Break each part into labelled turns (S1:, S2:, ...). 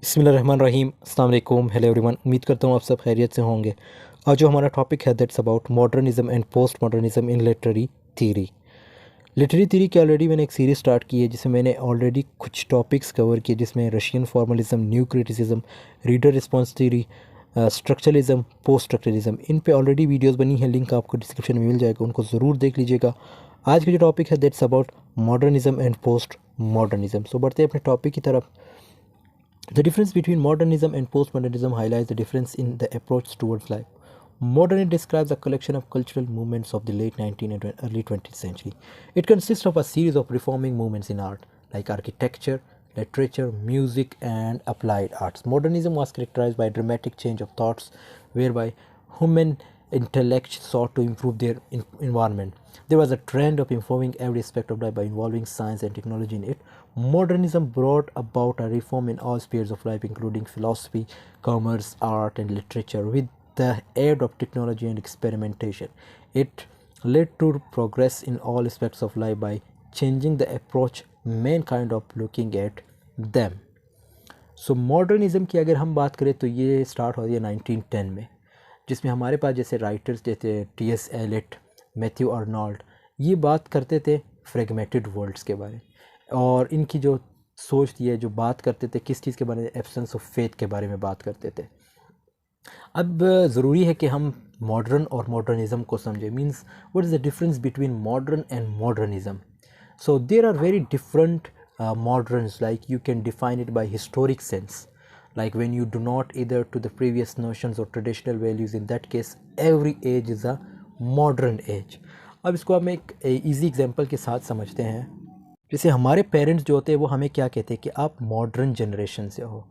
S1: बिस्मिल्लाहिर्रहमानिर्रहीम, अस्सलाम वालेकुम, हेलो एवरीवन। उम्मीद करता हूँ आप सब खैरियत से होंगे। आज जो हमारा टॉपिक है that's about modernism and post modernism in literary theory. Literary theory की ऑलरेडी मैंने एक सीरीज़ स्टार्ट की है जिसमें मैंने ऑलरेडी कुछ टॉपिक्स कवर किए, जिसमें Russian formalism, new criticism, reader response theory, structuralism, post structuralism, इन पे ऑलरेडी वीडियोस बनी है, लिंक आपको डिस्क्रिप्शन में मिल जाएगा, उनको ज़रूर देख लीजिएगा। आज का जो टॉपिक है that's about modernism and post modernism. So बढ़ते हैं अपने टॉपिक की तरफ। The difference between modernism and postmodernism highlights the difference in the approach towards life. Modernism describes a collection of cultural movements of the late 19th and early 20th century. It consists of a series of reforming movements in art, like architecture, literature, music, and applied arts. Modernism was characterized by a dramatic change of thoughts, whereby human intellect sought to improve their environment. There was a trend of informing every aspect of life by involving science and technology in it. Modernism brought about a reform in all spheres of life, including philosophy, commerce, art, and literature, with the aid of technology and experimentation. It led to progress in all aspects of life by changing the approach mankind of looking at them. So modernism की अगर हम बात करें तो ये start होती है 1910 में, जिसमें हमारे पास जैसे राइटर्स जैसे टी.एस. एलियट, मैथ्यू आर्नोल्ड, ये बात करते थे फ्रेगमेंटेड वर्ल्ड्स के बारे में, और इनकी जो सोच थी है, जो बात करते थे किस चीज़ के बारे में, एब्सेंस ऑफ फेथ के बारे में बात करते थे। अब ज़रूरी है कि हम मॉडर्न और मॉडर्निज़म को समझें। Means what is the difference between modern and modernism? So there are very different moderns, like you can define it by historic sense, like when you do not adhere to the previous notions or traditional values, in that case every age is a modern age. अब इसको हम एक easy example के साथ समझते हैं। जैसे हमारे पेरेंट्स जो होते हैं वो हमें क्या कहते हैं कि आप मॉडर्न जनरेशन से हो।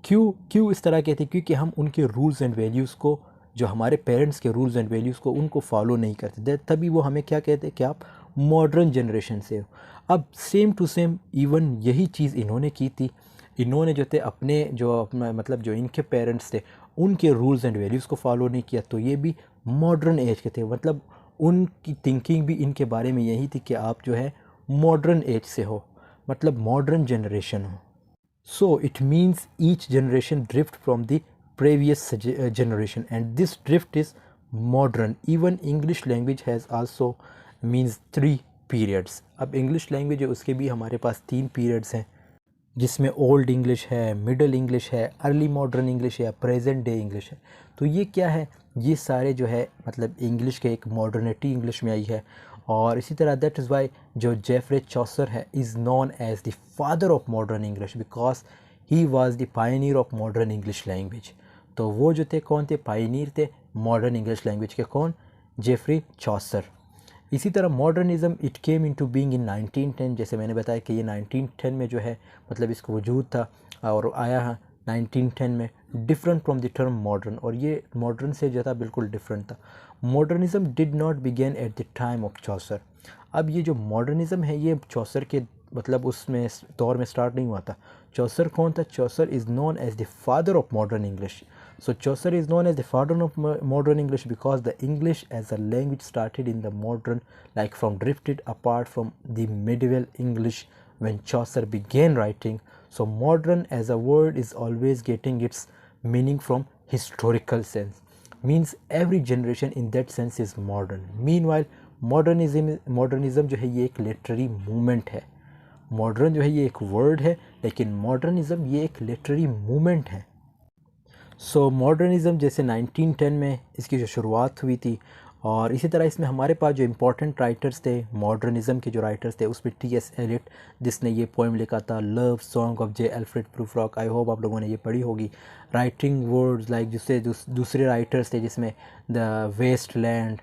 S1: क्यों क्यों इस तरह कहते हैं? क्योंकि हम उनके रूल्स एंड वैल्यूज़ को, जो हमारे पेरेंट्स के रूल्स एंड वैल्यूज़ को, उनको फॉलो नहीं करते, तभी वो हमें क्या कहते हैं कि आप मॉडर्न जनरेशन से हो। अब सेम टू सेम इवन यही चीज़ इन्होंने की थी। इन्होंने जो थे अपने मतलब जो इनके पेरेंट्स थे उनके रूल्स एंड वैल्यूज़ को फॉलो नहीं किया, तो ये भी मॉडर्न एज के थे। मतलब उनकी थिंकिंग भी इनके बारे में यही थी कि आप जो है मॉडर्न एज से हो, मतलब मॉडर्न जनरेशन हो। So it means each generation drift from the previous generation, and this drift is modern. Even English language has also means 3 periods. अब English language है उसके भी हमारे पास 3 periods हैं, जिसमें ओल्ड इंग्लिश है, मिडल इंग्लिश है, अर्ली मॉडर्न इंग्लिश है, प्रेजेंट डे इंग्लिश है। तो ये क्या है? ये सारे जो है मतलब इंग्लिश के एक मॉडर्निटी इंग्लिश में आई है। और इसी तरह दैट इज़ वाई जो जेफरे चॉसर है is known as the father of modern English, because he was the pioneer of modern English language. तो वो जो थे कौन थे? पायनियर थे मॉडर्न इंग्लिश लैंग्वेज के। कौन? Geoffrey Chaucer. इसी तरह modernism it came into being in 1910। जैसे मैंने बताया कि ये 1910 में जो है मतलब इसका वजूद था और आया है 1910 में, different from the term modern. और ये मॉडर्न से जो था बिल्कुल डिफरेंट था। Modernism did not begin at the time of Chaucer. अब ये जो मॉडर्निज़म है ये चौसर के मतलब उसमें दौर में स्टार्ट नहीं हुआ था। चौसर कौन था? Chaucer is known as the father of modern English. So Chaucer is known as the father of modern English because the English as a language started in the modern, like from drifted apart from the medieval English when Chaucer began writing. So modern as a word is always getting its meaning from historical sense. Means every generation in that sense is modern. Meanwhile modernism जो है ये एक literary movement है। Modern जो है ये एक word है, लेकिन मॉडर्निज़म ये एक लिटरेरी मूवमेंट है। सो मॉडर्निज़म जैसे 1910 में इसकी जो शुरुआत हुई थी, और इसी तरह इसमें हमारे पास जो इम्पोर्टेंट राइटर्स थे मॉडर्निज़म के जो राइटर्स थे उसमें टी.एस. एलियट, जिसने ये पोएम लिखा था love song of J Alfred Prufrock. I hope आप लोगों ने ये पढ़ी होगी। राइटिंग वर्ड्स लाइक जिससे दूसरे राइटर्स थे जिसमें द वेस्ट लैंड,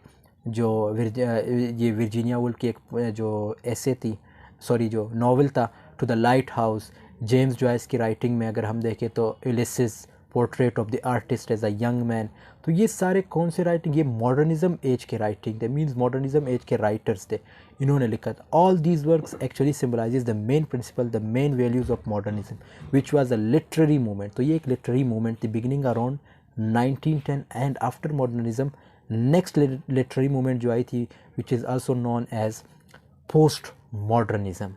S1: जो ये वर्जीनिया वुल्फ की एक जो ऐसे थी, सॉरी जो नॉवल था, to the lighthouse. James Joyce की राइटिंग में अगर हम देखें तो Ulysses, portrait of the artist as a young man. तो ये सारे कौन से राइटिंग? ये मॉडर्निज़म एज के राइटिंग थे। मीन्स मॉडर्निज़म एज के राइटर्स थे, इन्होंने लिखा था। All these works actually symbolises the main principle, the main values of modernism which was a literary movement. तो ये एक लिटरेरी मूवमेंट थी beginning around 1910 and after modernism next literary movement जो आई थी which is also known as post modernism.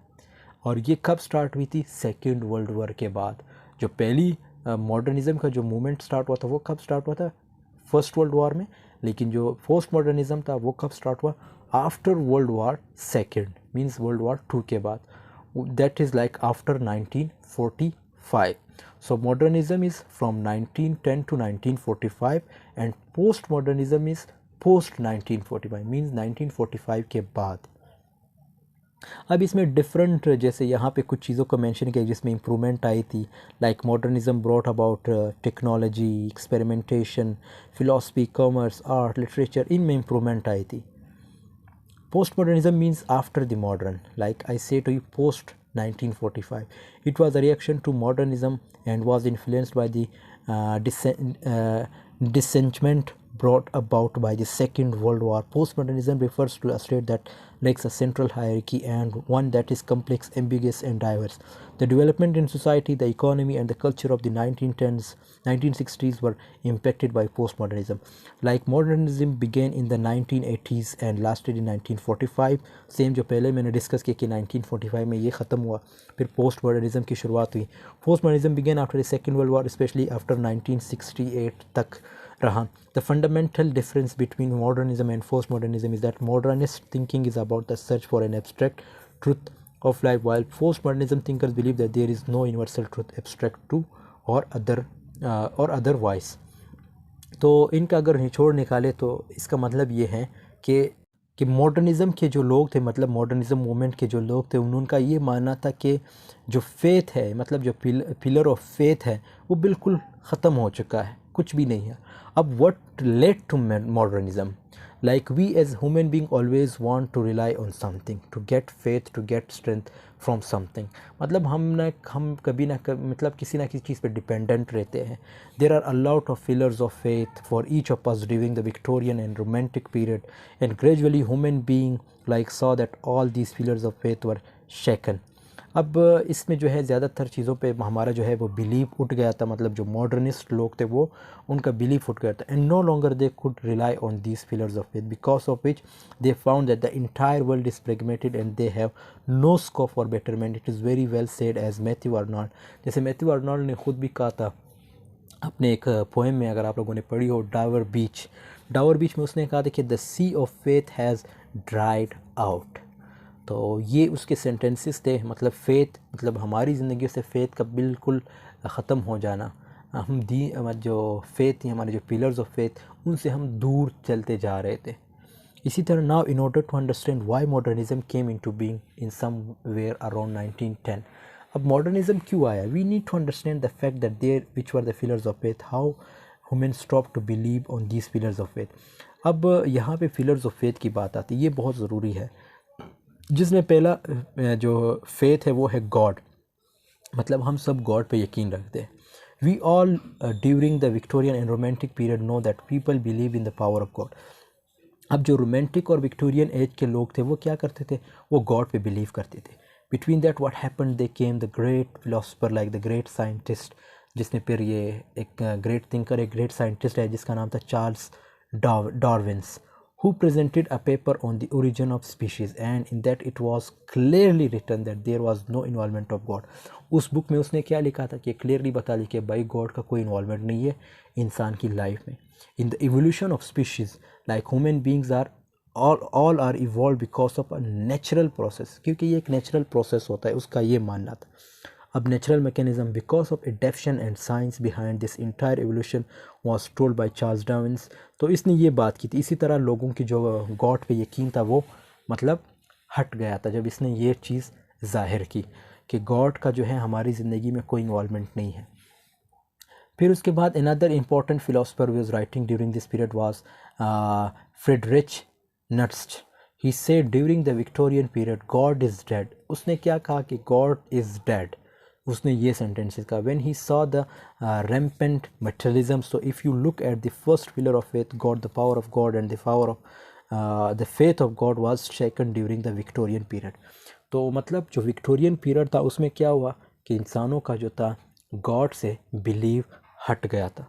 S1: और ये कब स्टार्ट हुई थी? सेकेंड वर्ल्ड वॉर के बाद। जो पहली मॉडर्निज़म का जो मूवमेंट स्टार्ट हुआ था वो कब स्टार्ट हुआ था, फर्स्ट वर्ल्ड वॉर में, लेकिन जो पोस्ट मॉडर्निज़म था वो कब स्टार्ट हुआ, after world war second, means world war two के बाद, that is like after 1945. So modernism is from 1910 to 1945 and postmodernism is post 1945, means 1945 के बाद. अब इसमें डिफरेंट, जैसे यहाँ पे कुछ चीज़ों को मेंशन किया जिसमें इम्प्रूवमेंट आई थी, like modernism brought about technology, experimentation, philosophy, commerce, art, literature, इनमें इम्प्रूवमेंट आई थी. Post modernism means after the modern, like I say to you post 1945. It was a reaction to modernism and was influenced by the dissentiment brought about by the Second World War. Postmodernism refers to a state that lacks a central hierarchy and one that is complex, ambiguous, and diverse. The development in society, the economy, and the culture of the 1910s, 1960s were impacted by postmodernism. Like modernism began in the 1980s and lasted in 1945. Same जो पहले मैंने discuss किया कि 1945 में ये ख़त्म हुआ, फिर पोस्ट मॉडर्निज़म की शुरुआत हुई. Post modernism begin after the second world war, specially after 1968 तक रहा. The fundamental difference between modernism and post modernism is that modernist thinking is about the search for an abstract truth of life, while postmodernism thinkers believe that there is no universal truth, abstract to or otherwise. तो इनका अगर निचोड़ निकाले तो इसका मतलब ये है कि मॉडर्निज़म के जो लोग थे, मतलब मॉडर्निज़म मूवमेंट के जो लोग थे, उनका ये मानना था कि जो फेथ है, मतलब जो पिलर ऑफ फेथ है, वो बिल्कुल ख़त्म हो चुका है, कुछ भी नहीं है. अब what led to modernism, like we as human being always want to rely on something to get faith, to get strength from something. मतलब हम कभी ना कभी मतलब किसी ना किसी चीज़ पे डिपेंडेंट रहते हैं. There are a lot of pillars of faith for each of us during the Victorian and Romantic period, and gradually human being like saw that all these pillars of faith were shaken. अब इसमें जो है ज़्यादातर चीज़ों पे हमारा जो है वो बिलीव उठ गया था, मतलब जो मॉडर्निस्ट लोग थे वो उनका बिलीफ उठ गया था. And no longer they could rely on these pillars of faith, because of which they found that the entire world is fragmented and they have no scope for betterment. It is very well said as Matthew Arnold. जैसे Matthew Arnold ने खुद भी कहा था अपने एक poem में, अगर आप लोगों ने पढ़ी हो, डावर बीच में उसने कहा था कि the sea of faith has dried out. तो ये उसके सेंटेंसेस थे, मतलब फ़ेथ, मतलब हमारी ज़िंदगी से फ़ेथ का बिल्कुल ख़त्म हो जाना. हम जो फ़ेथ थी, हमारे जो पिलर्स ऑफ फेथ, उनसे हम दूर चलते जा रहे थे. इसी तरह now in order to understand why modernism came into being in somewhere around 1910. अब मॉडर्निज्म क्यों आया, we need to understand the fact that there which were the pillars of faith, how human stop to believe on these pillars of faith. अब यहाँ पे pillars of faith की बात आती है, ये बहुत ज़रूरी है. जिसमें पहला जो फेथ है वो है गॉड, मतलब हम सब गॉड पे यकीन रखते हैं. We all during the Victorian and romantic period know that people believe in the power of God. अब जो रोमांटिक और विक्टोरियन एज के लोग थे वो क्या करते थे, वो गॉड पे बिलीव करते थे. Between that what happened, they came the great philosopher like the great scientist, जिसमें फिर ये एक ग्रेट थिंकर, एक ग्रेट साइंटिस्ट है जिसका नाम था Charles Darwin's, who presented a paper on the origin of species, and in that it was clearly written that there was no involvement of God. उस बुक में उसने क्या लिखा था कि क्लियरली बता दी कि भाई गॉड का कोई इन्वॉल्वमेंट नहीं है इंसान की लाइफ में. In the evolution of species like human beings are all are evolved because of a natural process, क्योंकि ये एक नेचुरल प्रोसेस होता है, उसका ये मानना था. अब natural mechanism because of adaptation and science behind this entire evolution was told by Charles Darwin's. तो इसने ये बात की थी. इसी तरह लोगों की जो गॉड पे यकीन था वो मतलब हट गया था जब इसने ये चीज़ जाहिर की कि गॉड का जो है हमारी ज़िंदगी में कोई इन्वॉल्वमेंट नहीं है. फिर उसके बाद another important philosopher was writing during this period was Friedrich Nietzsche. He said during the Victorian period God is dead. उसने क्या कहा कि गॉड इज़ डेड. उसने ये सेंटेंसेस कहा. When he saw the rampant materialism, so if you look at the first pillar of faith, God, the power of God and the power of the faith of God was shaken during the Victorian period. तो मतलब जो Victorian period था उसमें क्या हुआ कि इंसानों का जो था गॉड से बिलीव हट गया था.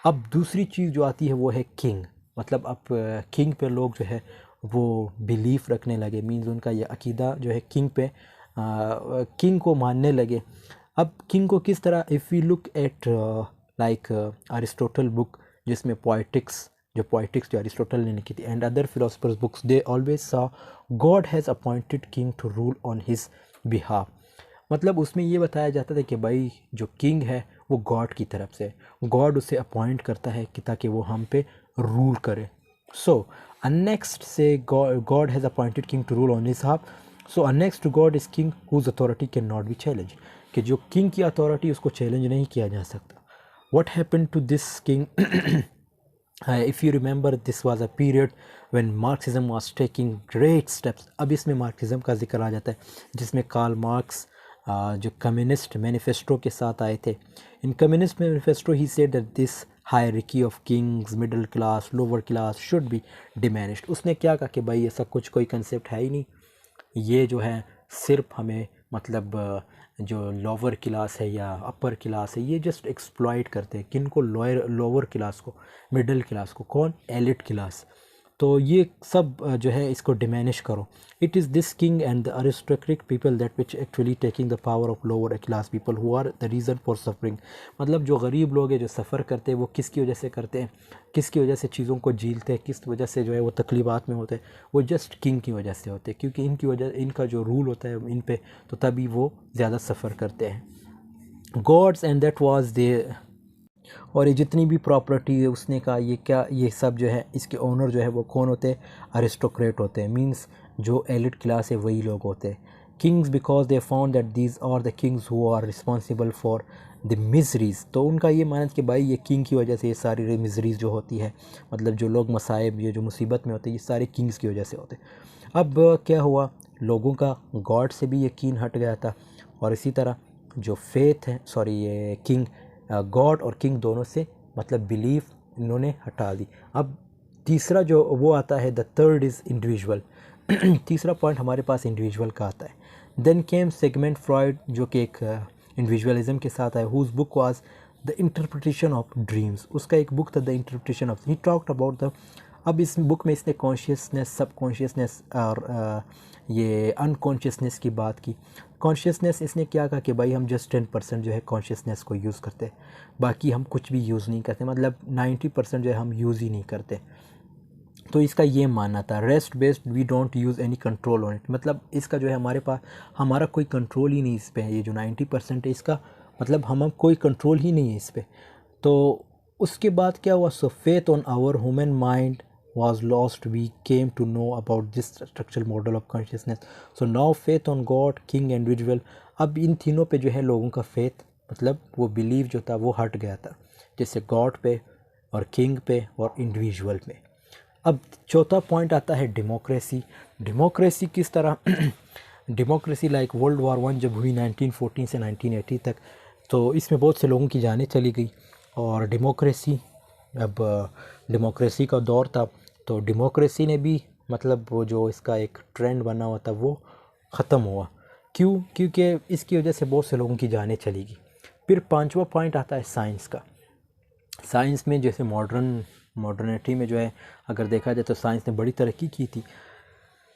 S1: अब दूसरी चीज़ जो आती है वो है किंग. मतलब अब किंग पे लोग जो है वो बिलीव रखने लगे, मीन्स उनका ये अकीदा जो है किंग पे, किंग को मानने लगे. अब किंग को किस तरह, if we look at like Aristotle book, जिसमें पोइटिक्स जो अरिस्टोटल ने लिखी थी, and other philosophers books, they always saw God has appointed king to rule on his behalf. मतलब उसमें ये बताया जाता था कि भाई जो किंग है वो गॉड की तरफ से, गॉड उसे अपॉइंट करता है कि ताकि वो हम पे रूल करे। सो नेक्स्ट से God has appointed king to rule on his half. So next to God is king whose authority can not be challenge, कि जो किंग की अथॉरिटी उसको चैलेंज नहीं किया जा सकता। What happened to this king? If you remember, this was a period when Marxism was taking great steps. अब इसमें मार्क्सिज्म का जिक्र आ जाता है, जिसमें कार्ल मार्क्स जो कम्युनिस्ट मैनिफेस्टो के साथ आए थे। In communist manifesto he said that this hierarchy of kings, middle class, lower class should be diminished. उसने क्या कहा कि भाई ऐसा कुछ कोई कंसेप्ट है ही नहीं, ये जो है सिर्फ हमें मतलब जो लोअर क्लास है या अपर क्लास है ये जस्ट एक्सप्लॉइट करते हैं। किन को? लोअर क्लास को, मिडिल क्लास को। कौन? Elite class. तो ये सब जो है इसको डिमिनिश करो। It is this king and the aristocratic people that which actually taking the power of lower class people who are the reason for suffering. मतलब जो गरीब लोग हैं जो सफ़र करते हैं वो किसकी वजह से करते हैं, किसकी वजह से चीज़ों को झीलते हैं, किस वजह से जो है वो तकलीफ़ात में होते हैं, वो जस्ट किंग की वजह से होते हैं, क्योंकि इनकी वजह, इनका जो रूल होता है इन पे, तो तभी वो ज़्यादा सफ़र करते हैं। Gods and that was they, और ये जितनी भी प्रॉपर्टी है उसने कहा ये क्या, ये सब जो है इसके ओनर जो है वो कौन होते हैं? अरिस्टोक्रेट होते हैं। मींस जो एलिट क्लास है वही लोग होते हैं। Kings because they found that these are the kings who are responsible for the miseries. तो उनका ये मानना है कि भाई ये किंग की वजह से ये सारी मिजरीज जो होती है, मतलब जो लोग मसाइब, ये जो मुसीबत में होते हैं, ये सारे किंग्स की वजह से होते हैं। अब क्या हुआ, लोगों का गॉड से भी यकीन हट गया था, और इसी तरह जो फेथ है, सॉरी ये किंग, गॉड और किंग दोनों से मतलब बिलीफ इन्होंने हटा दी। अब तीसरा जो वो आता है, द थर्ड इज़ इंडिविजुअल। तीसरा पॉइंट हमारे पास इंडिविजुअल का आता है। देन केम सेगमेंट फ्रॉइड, जो कि एक इंडिविजुअलिज्म के साथ है, whose book was the interpretation of dreams. उसका एक बुक था the interpretation of, he talked about the, अब इस बुक में इसने कॉन्शियसनेस, सब कॉन्शियसनेस और ये अनकॉन्शियसनेस की बात की। कॉन्शियसनेस इसने क्या कहा कि भाई हम जस्ट 10% जो है कॉन्शियसनेस को यूज़ करते हैं, बाकी हम कुछ भी यूज़ नहीं करते, मतलब 90% जो है हम यूज़ ही नहीं करते। तो इसका ये मानना था, rest based we don't use any control on it. मतलब इसका जो है हमारे पास, हमारा कोई कंट्रोल ही नहीं इस पर है। ये जो 90% है इसका मतलब हम कोई कंट्रोल ही नहीं है इस पर। तो उसके बाद क्या हुआ, so faith on our human mind was lost. We came to know about this structural model of consciousness. So now faith on God, king, individual, अब इन तीनों पे जो है लोगों का फेथ, मतलब वो बिलीव जो था वो हट गया था, जैसे गॉड पे और किंग पे और इंडिविजुअल पे। अब चौथा पॉइंट आता है डेमोक्रेसी। डेमोक्रेसी किस तरह? डेमोक्रेसी लाइक वर्ल्ड वार 1 जब हुई 1914 से 1980 तक, तो इसमें बहुत से लोगों की जानें चली गई। और डेमोक्रेसी, अब डेमोक्रेसी का दौर था, तो डेमोक्रेसी ने भी मतलब वो जो इसका एक ट्रेंड बना हुआ था वो ख़त्म हुआ। क्यों? क्योंकि इसकी वजह से बहुत से लोगों की जानें चली गई। फिर पांचवा पॉइंट आता है साइंस का। साइंस में जैसे मॉडर्निटी में जो है अगर देखा जाए तो साइंस ने बड़ी तरक्की की थी।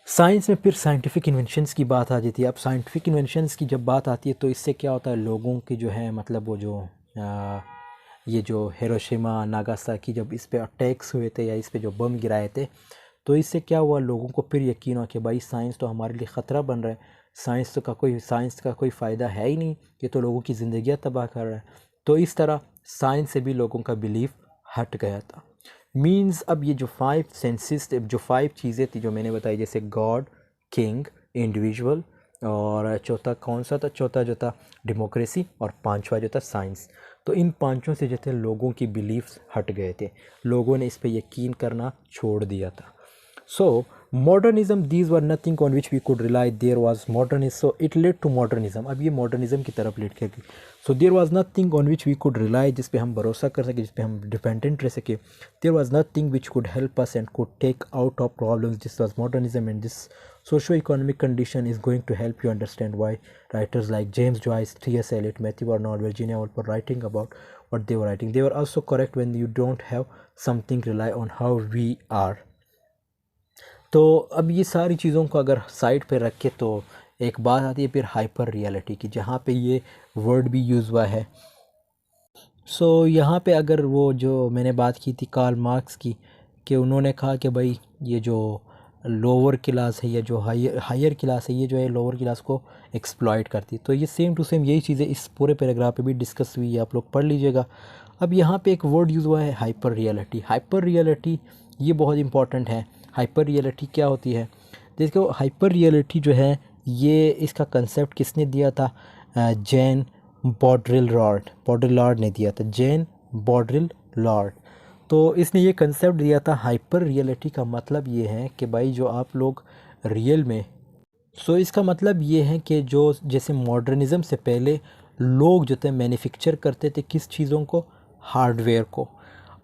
S1: साइंस में फिर साइंटिफिक इन्वेंशंस की बात आ जाती है। अब साइंटिफिक इन्वेंशंस की जब बात आती है तो इससे क्या होता है, लोगों की जो है मतलब वो जो ये जो हिरोशिमा नागासाकी जब इस पे अटैक्स हुए थे या इस पे जो बम गिराए थे, तो इससे क्या हुआ, लोगों को फिर यकीन हुआ कि भाई साइंस तो हमारे लिए ख़तरा बन रहा है, साइंस का कोई फ़ायदा है ही नहीं, ये तो लोगों की ज़िंदगियाँ तबाह कर रहा है। तो इस तरह साइंस से भी लोगों का बिलीफ हट गया था। मींस अब ये जो 5 सेंसेस, जो 5 चीज़ें थी जो मैंने बताई, जैसे गॉड, किंग, इंडिविजुअल, और चौथा कौन सा था, चौथा जो था डेमोक्रेसी, और पांचवा जो था साइंस। तो इन पांचों से जो थे लोगों की बिलीफ्स हट गए थे, लोगों ने इस पे यकीन करना छोड़ दिया था। So modernism, these were nothing on which we could rely. There was modernism, so it led to modernism. अब ये modernism की तरफ lead कर गई। So there was nothing on which we could rely, जिस पे हम भरोसा कर सके, जिस पे हम dependent रह सके। There was nothing which could help us and could take out of problems. This was modernism, and this socio-economic condition is going to help you understand why writers like James Joyce, T.S. Eliot, Matthew Arnold, Virginia Woolf were writing about what they were writing. They were also correct when you don't have something rely on how we are. तो अब ये सारी चीज़ों को अगर side पे रख के, तो एक बात आती है फिर हाइपर रियलिटी की, जहाँ पे ये वर्ड भी यूज़ हुआ है। सो यहाँ पे अगर वो जो मैंने बात की थी कार्ल मार्क्स की, कि उन्होंने कहा कि भाई ये जो लोअर क्लास है या जो हायर क्लास है, ये जो है लोअर क्लास को एक्सप्लॉइट करती है। तो ये सेम टू सेम यही चीज़ें इस पूरे पैराग्राफ पे भी डिस्कस हुई है, आप लोग पढ़ लीजिएगा। अब यहाँ पे एक वर्ड यूज़ हुआ है हाइपर रियलिटी। हाइपर रियलिटी ये बहुत इंपॉर्टेंट है। हाइपर रियलिटी क्या होती है? देखो हाइपर रियलिटी जो है ये इसका कंसेप्ट किसने दिया था? जैन बॉड्रिलार्ड ने दिया था, जैन बॉड्रिलार्ड। तो इसने ये कंसेप्ट दिया था। हाइपर रियलिटी का मतलब ये है कि भाई जो आप लोग रियल में, सो इसका मतलब ये है कि जो जैसे मॉडर्निज़म से पहले लोग जो थे मैन्युफैक्चर करते थे किस चीज़ों को? हार्डवेयर को।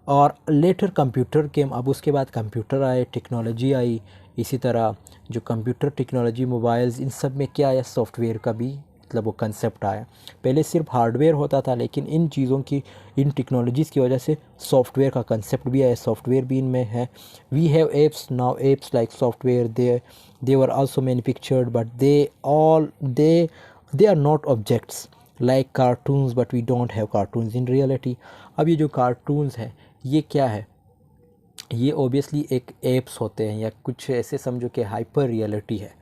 S1: और लेटर कंप्यूटर के, अब उसके बाद कंप्यूटर आए, टेक्नोलॉजी आई। इसी तरह जो कंप्यूटर टेक्नोलॉजी, मोबाइल्स, इन सब में क्या आया? सॉफ्टवेयर का भी मतलब वो कंसेप्ट आया। पहले सिर्फ हार्डवेयर होता था, लेकिन इन चीज़ों की, इन टेक्नोलॉजीज़ की वजह से सॉफ्टवेयर का कंसेप्ट भी आया, सॉफ्टवेयर भी इनमें है। We have apps now, apps like software, they were also manufactured but they are not objects like cartoons, but we don't have cartoons in reality. अब ये जो कार्टून्स हैं ये क्या है? ये ओबियसली एक एप्स होते हैं या कुछ ऐसे समझो कि हाइपर रियलिटी है।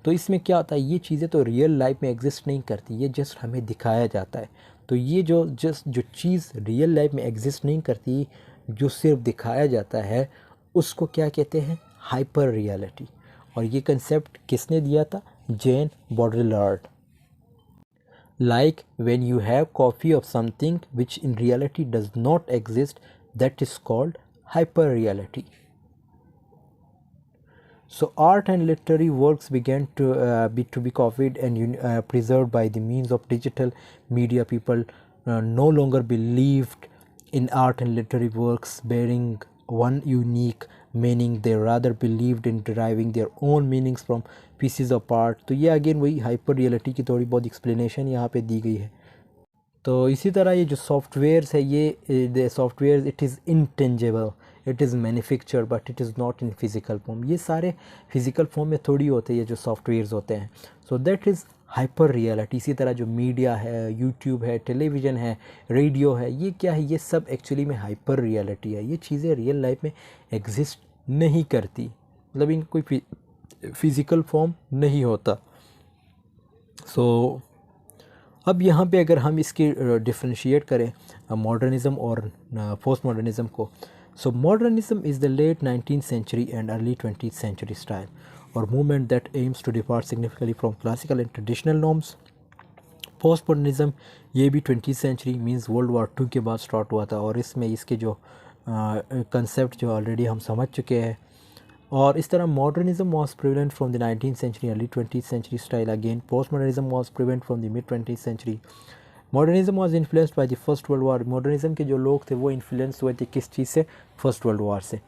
S1: तो इसमें क्या होता है? ये चीज़ें तो रियल लाइफ में एग्जिस्ट नहीं करती, ये जस्ट हमें दिखाया जाता है। तो ये जो जो चीज़ रियल लाइफ में एग्जिस्ट नहीं करती, जो सिर्फ दिखाया जाता है, उसको क्या कहते हैं? Hyper reality. और ये कंसेप्ट किसने दिया था? Jain बॉड्रिलार्ड। Like when you have copy of something which in reality does not exist, that is called hyperreality. So art and literary works began to be copied and preserved by the means of digital media. People no longer believed in art and literary works bearing one unique meaning. They rather believed in deriving their own meanings from pieces of art. तो ये again वही hyper reality की थोड़ी बहुत explanation यहाँ पे दी गई है। तो इसी तरह ये जो सॉफ्टवेयर्स है, ये software it is intangible, it is manufacture but it is not in physical form. ये सारे फिज़िकल फॉर्म में थोड़ी होते हैं ये जो सॉफ्टवेयर्स होते हैं। So that is hyper reality. इसी तरह जो मीडिया है, यूट्यूब है, टेलीविज़न है, रेडियो है, ये क्या है? ये सब एक्चुअली में हाइपर रियलिटी है। ये चीज़ें रियल लाइफ में एग्जिस्ट नहीं करती, मतलब इनका कोई फिज़िकल फॉर्म नहीं होता। सो अब यहाँ पे अगर हम इसकी डिफ्रेंशिएट करें मॉडर्निज़म और पोस्ट मॉडर्निज़म को, so modernism is the late 19th century and early 20th century style और movement that aims to depart significantly from classical and traditional norms. Post modernism ये भी 20th century means world war 2 के बाद start हुआ था, और इसमें इसके जो कंसेप्ट जो ऑलरेडी हम समझ चुके हैं। और इस तरह modernism was prevalent from the 19th century early 20th century style. Again post modernism was prevalent from the mid 20th century. Modernism was influenced by the first world war. Modernism के जो लोग थे वो इन्फ्लुएंस हुए थे किस चीज़ से? First world war से।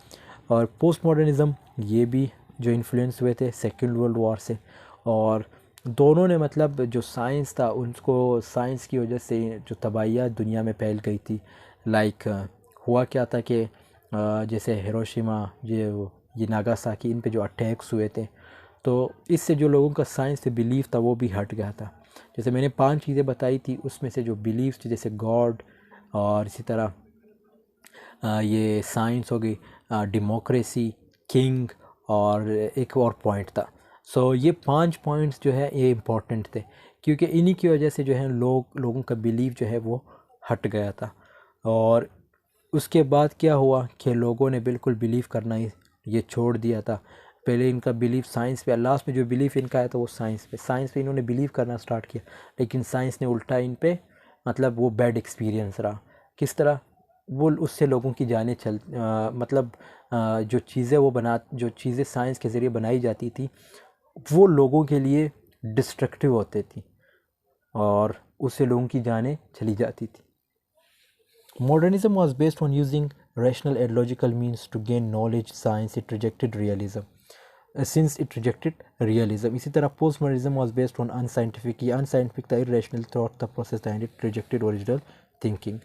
S1: और पोस्ट मॉडर्निज्म ये भी जो इन्फ्लुएंस हुए थे सेकेंड वर्ल्ड वॉर से। और दोनों ने मतलब जो साइंस था उनको, साइंस की वजह से जो तबाहियाँ दुनिया में फैल गई थी, लाइक हुआ क्या था कि जैसे हिरोशिमा, ये नागासाकी, इन पे जो अटैक्स हुए थे, तो इससे जो लोगों का साइंस से बिलीव था वो भी हट गया था। जैसे मैंने 5 चीज़ें बताई थी, उसमें से जो बिलीव थी जैसे गॉड, और इसी तरह ये साइंस हो गई, डेमोक्रेसी, किंग, और एक और पॉइंट था। सो ये 5 पॉइंट्स जो है ये इम्पोर्टेंट थे, क्योंकि इन्हीं की वजह से जो है लोगों का बिलीव जो है वो हट गया था। और उसके बाद क्या हुआ कि लोगों ने बिल्कुल बिलीव करना ही ये छोड़ दिया था। पहले इनका बिलीव साइंस पे, लास्ट में जो बिलीव इनका है तो वो साइंस पे इन्होंने बिलीव करना स्टार्ट किया, लेकिन साइंस ने उल्टा इन पे मतलब वो बैड एक्सपीरियंस रहा। किस तरह? वो उससे लोगों की जानें जो चीज़ें साइंस के ज़रिए बनाई जाती थी वो लोगों के लिए डिस्ट्रक्टिव होती थी और उससे लोगों की जानें चली जाती थी। Modernism was based on using rational and logical means to gain knowledge. Science it rejected realism. Since it rejected realism, इसी तरह postmodernism was based on unscientific, ये unscientific था, irrational thought the process and it rejected original thinking.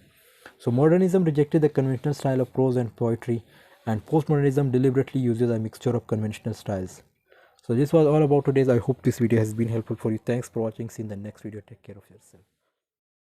S1: So modernism rejected the conventional style of prose and poetry, and postmodernism deliberately uses a mixture of conventional styles. So this was all about today's. I hope this video has been helpful for you. Thanks for watching. See you in the next video. Take care of yourself.